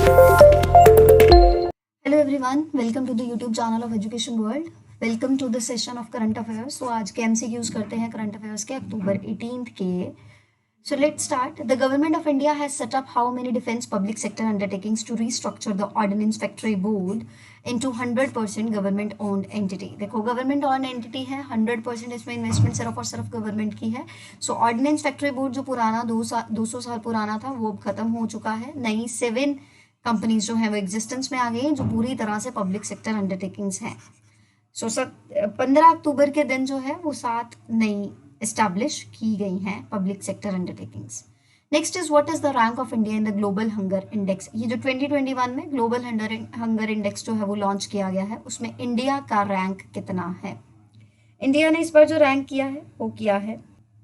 Hello everyone, welcome to the YouTube channel of Education World. Welcome to the session of current affairs. तो आज के MCQs करते हैं current affairs के October 18 के। So let's start. The government of India has set up how many defence public sector undertakings to restructure the ordnance factory board into 100% government owned entity. देखो, government owned entity है, 100% इसमें investment सिर्फ और सिर्फ government की है। सो ordinance factory board जो पुराना 200 साल पुराना था वो खत्म हो चुका है। नई 7 कंपनीज जो हैं वो एग्जिस्टेंस में आ गई हैं, जो पूरी तरह से पब्लिक सेक्टर अंडरटेकिंग्स हैं। सो 15 अक्टूबर के दिन जो है वो 7 नई एस्टैब्लिश की गई हैं public sector undertakings. Next is what is the rank of India in the global hunger index. ये जो 2021 में ग्लोबल हंगर इंडेक्स जो है वो लॉन्च किया गया है, उसमें इंडिया का रैंक कितना है। इंडिया ने इस बार जो रैंक किया है वो किया है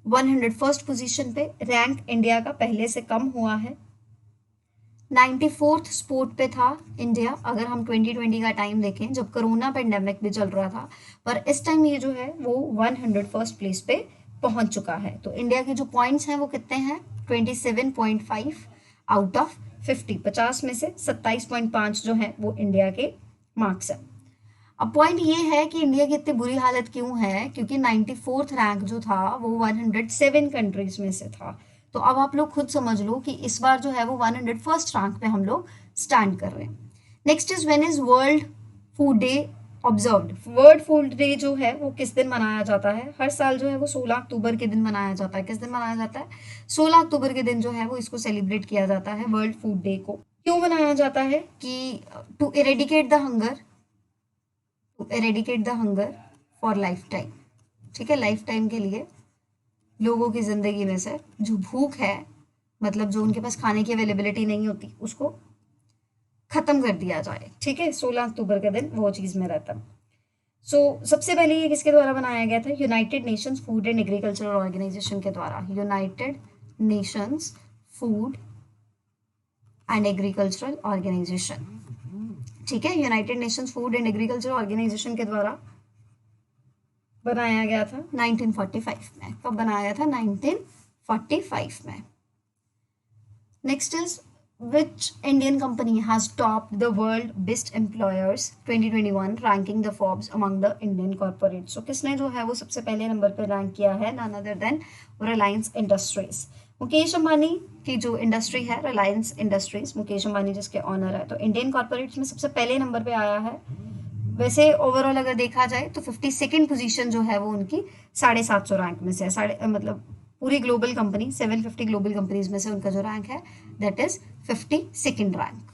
101st पोजीशन पे। रैंक इंडिया का पहले से कम हुआ है। 94th स्पोर्ट पे था इंडिया, अगर हम 2020 का टाइम देखें जब कोरोना पेंडेमिक भी चल रहा था, पर इस टाइम ये जो है वो 101st प्लेस पे पहुंच चुका है। तो इंडिया के जो पॉइंट्स हैं वो कितने हैं, 27.5 आउट ऑफ 50। 50 में से 27.5 जो है वो इंडिया के मार्क्स है। अब पॉइंट ये है कि इंडिया की इतनी बुरी हालत क्यों है, क्योंकि 94th रैंक जो था वो 107 कंट्रीज में से था। तो अब आप लोग खुद समझ लो कि इस बार जो है वो 101st रैंक पे हम लोग स्टैंड कर रहे हैं। Next is when is world food day observed. World food day जो है वो किस दिन मनाया जाता है, हर साल जो है वो 16 अक्टूबर के दिन मनाया जाता है। किस दिन मनाया जाता है, 16 अक्टूबर के दिन जो है वो इसको सेलिब्रेट किया जाता है वर्ल्ड फूड डे को। क्यों मनाया जाता है कि to eradicate the hunger, to eradicate the hunger for life time. ठीक है, लाइफ टाइम के लिए लोगों की जिंदगी में से जो भूख है, मतलब जो उनके पास खाने की अवेलेबिलिटी नहीं होती, उसको खत्म कर दिया जाए। ठीक है, 16 अक्टूबर के दिन वो चीज में रहता। सो सबसे पहले ये किसके द्वारा बनाया गया था, United Nations Food and Agricultural Organization के द्वारा। United Nations Food and Agricultural Organization. ठीक है, United Nations Food and Agriculture Organization के द्वारा बनाया गया था 1945 में। कब बनाया गया था, 1945 में। Next is which Indian company has topped the world best employers 2021 ranking the Forbes among the Indian corporate. So किसने जो है वो सबसे पहले नंबर पर रैंक किया है, none other than Reliance Industries. Mukesh Ambani की जो इंडस्ट्री है रिलायंस इंडस्ट्रीज, मुकेश अंबानी जिसके ऑनर है, तो इंडियन कॉर्पोरेट्स में सबसे पहले नंबर पे आया है। वैसे ओवरऑल अगर देखा जाए तो 52nd पोजीशन जो है वो उनकी 750 रैंक में से है। मतलब पूरी ग्लोबल कंपनी 750 ग्लोबल कंपनीज में से उनका जो रैंक है that is 52nd rank.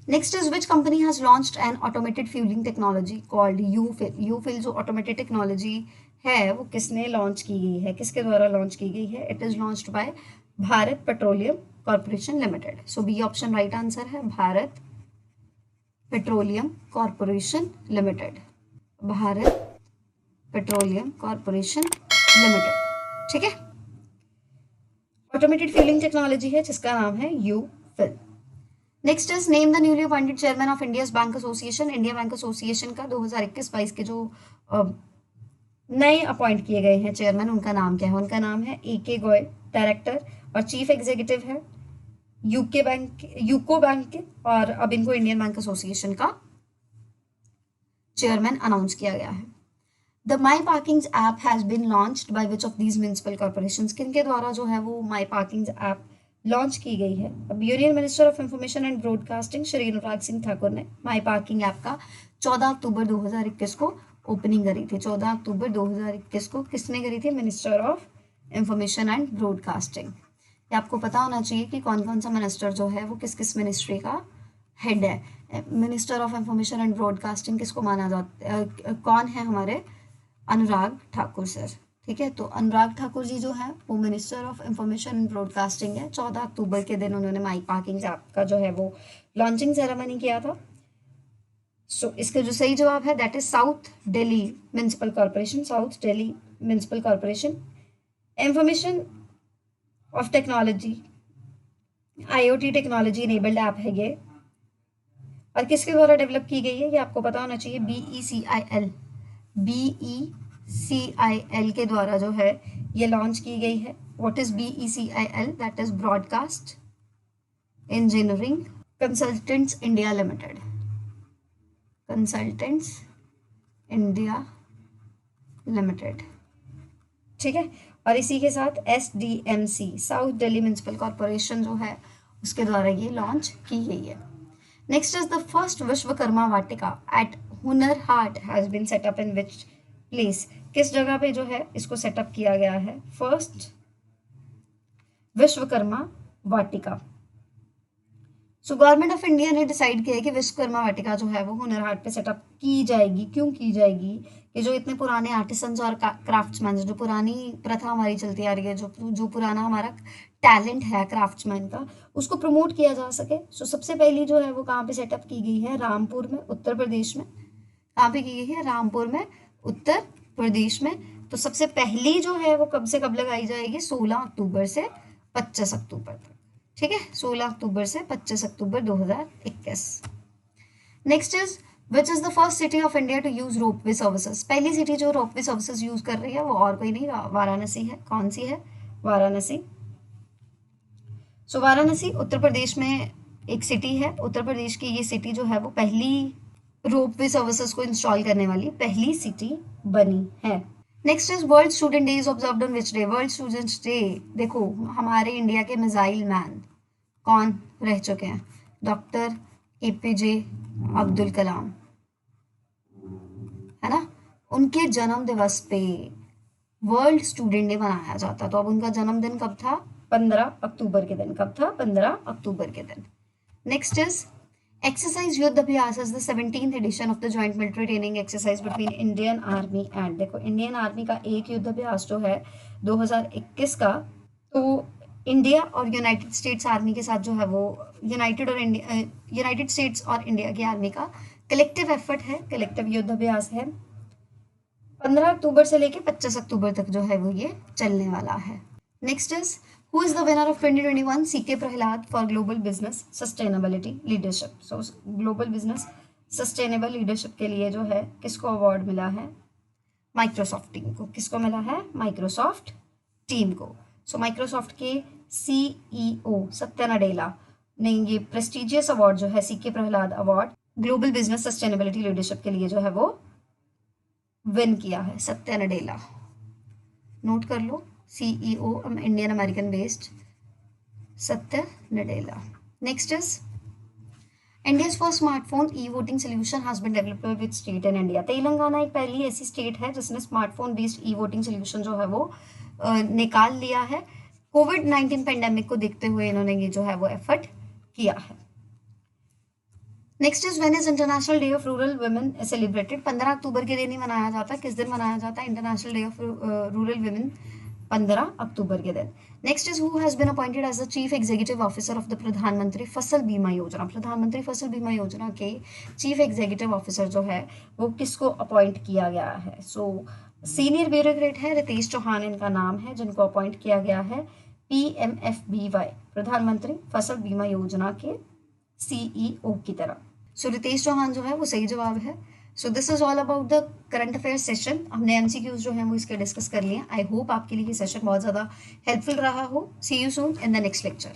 Next is which company has launched an automated fueling technology called UFill. UFill जो ऑटोमेटेड टेक्नोलॉजी है वो किसने लॉन्च की गई है, किसके द्वारा लॉन्च की गई है, it is launched by Bharat Petroleum Corporation Limited. So B option right answer है, Bharat Petroleum Corporation Limited, Bharat Petroleum Corporation Limited. ठीक है, ऑटोमेटेड फ्यूलिंग टेक्नोलॉजी है जिसका नाम है UFill. Next is name the newly appointed chairman of India Bank Association. India Bank association का 2021-22 के जो नए अपॉइंट किए गए हैं चेयरमैन, उनका नाम क्या है, उनका नाम है AK गोयल, डायरेक्टर और चीफ एग्जीक्यूटिव है यूको बैंक के, और अब इनको इंडियन बैंक एसोसिएशन का चेयरमैन अनाउंस किया गया है। The my parking app has been launched by which of these municipal corporations. किनके द्वारा जो है वो माई पार्किंग ऐप लॉन्च की गई है। अब union minister of information and broadcasting Shri Anurag Singh Thakur ने माई पार्किंग ऐप का 14 अक्टूबर 2021 को ओपनिंग करी थी। 14 अक्टूबर 2021 को किसने करी थी, minister of information and broadcasting. ये आपको पता होना चाहिए कि कौन कौन सा मिनिस्टर जो है वो किस किस मिनिस्ट्री का हेड है। Minister of information and broadcasting किसको माना जाता है, कौन है, हमारे अनुराग ठाकुर सर। ठीक है, तो अनुराग ठाकुर जी जो है वो minister of information and broadcasting है। 14 अक्टूबर के दिन उन्होंने माई पार्किंग ऐप का जो है वो लॉन्चिंग सेरेमनी किया था। सो इसका जो सही जवाब है that is south Delhi municipal corporation, south Delhi municipal corporation. Information of technology IoT technology enabled app है ये, और किसके द्वारा डेवलप की गई है ये आपको पता होना चाहिए, BECIL के द्वारा जो है ये लॉन्च की गई है। What is BECIL, that is broadcast engineering consultants India limited, consultants India limited, ठीक है। और इसी के साथ SDMC, south Delhi municipal corporation जो है उसके द्वारा ये लॉन्च की गई है। Next is the first Vishwakarma Vatika at Hunar Haat has been set up in which place, किस जगह पे जो है इसको सेटअप किया गया है, first Vishwakarma Vatika. So government of India ने डिसाइड किया है कि विश्वकर्मा वाटिका जो है वो हुनर हाट पे सेटअप की जाएगी। क्यों की जाएगी, कि जो इतने पुराने आर्टिसंस और क्राफ्ट्समैन, जो पुरानी प्रथा हमारी चलती आ रही है, जो पुराना हमारा टैलेंट है क्राफ्ट्समैन का, उसको प्रमोट किया जा सके। सो सबसे पहली जो है वो कहाँ पे सेटअप की गई है, रामपुर में, उत्तर प्रदेश में। कहाँ पे की गई है, रामपुर में, उत्तर प्रदेश में। तो सबसे पहली जो है वो कब से कब लगाई जाएगी, 16 अक्टूबर से 25 अक्टूबर तक, ठीक है, 16 अक्टूबर से 25 October 2021। Next is which is the first city of India to use ropeway services, पहली सिटी जो रोपवे सर्विसेज यूज कर रही है वो और कोई नहीं, वाराणसी है। कौन सी है, वाराणसी। सो वाराणसी उत्तर प्रदेश में एक सिटी है। उत्तर प्रदेश की ये सिटी जो है वो पहली रोपवे सर्विसेज को इंस्टॉल करने वाली पहली सिटी बनी है। Next is world student day is observed on which day, world students day, देखो हमारे इंडिया के मिसाइल मैन कौन रह चुके हैं, डॉक्टर APJ अब्दुल कलाम, है ना, उनके जन्म दिवस पे वर्ल्ड स्टूडेंट डे मनाया जाता। तो अब उनका जन्मदिन कब था, 15 अक्टूबर के दिन। कब था, 15 अक्टूबर के दिन। Next is exercise Yudh Abhyas is the 17th edition of the joint military training exercise between Indian army and, देखो इंडियन आर्मी का एक युद्ध अभ्यास जो है 2021 का, तो इंडिया और यूनाइटेड स्टेट्स आर्मी के साथ जो है वो यूनाइटेड स्टेट्स और इंडिया की आर्मी का कलेक्टिव एफर्ट है, कलेक्टिव युद्ध अभ्यास है। 15 अक्टूबर से लेके 25 अक्टूबर तक जो है वो ये चलने वाला है। Next is who is the winner of 2021 CK Prahlad for global business sustainability leadership. So global business sustainable leadership के लिए जो है किसको अवार्ड मिला है, माइक्रोसॉफ्ट टीम को। किसको मिला है, माइक्रोसॉफ्ट टीम को। सो माइक्रोसॉफ्ट के CEO सत्या नडेला ने ये प्रेस्टिजियस अवार्ड जो है CK Prahlad award global business sustainability leadership के लिए जो है वो विन किया है, सत्या नडेला, नोट कर लो, CEO Indian American based Satya Nadella. Next is India's first smartphone e voting solution has been developed with state in India. Telangana एक पहली ऐसी स्टेट है जिसने स्मार्टफोन बेस्ड E-वोटिंग सोल्यूशन जो है वो निकाल लिया है। कोविड-19 पेंडेमिक को देखते हुए इन्होंने ये जो है वो एफर्ट किया है। Next is when is international day of rural women celebrated, 15 October के दिन ही मनाया जाता है। किस दिन मनाया जाता है, international day of rural women 15 October के दिन। Next is who has been appointed as the chief executive officer of the Pradhanmantri Fasal बीमा योजना, प्रधानमंत्री फसल बीमा योजना के चीफ एग्जीक्यूटिव ऑफिसर जो है वो किसको अपॉइंट किया गया है। सो सीनियर ब्यूरोक्रेट है, रितेश चौहान इनका नाम है, जिनको अपॉइंट किया गया है PMFBY प्रधानमंत्री फसल बीमा योजना के CEO की तरह। सो रितेश चौहान जो है वो सही जवाब है। So this is all about the current affair session. हमने MCQs जो हैं वो इसके डिस्कस कर लिए। आई होप आपके लिए ये सेशन बहुत ज़्यादा हेल्पफुल रहा हो। See you soon in the next lecture.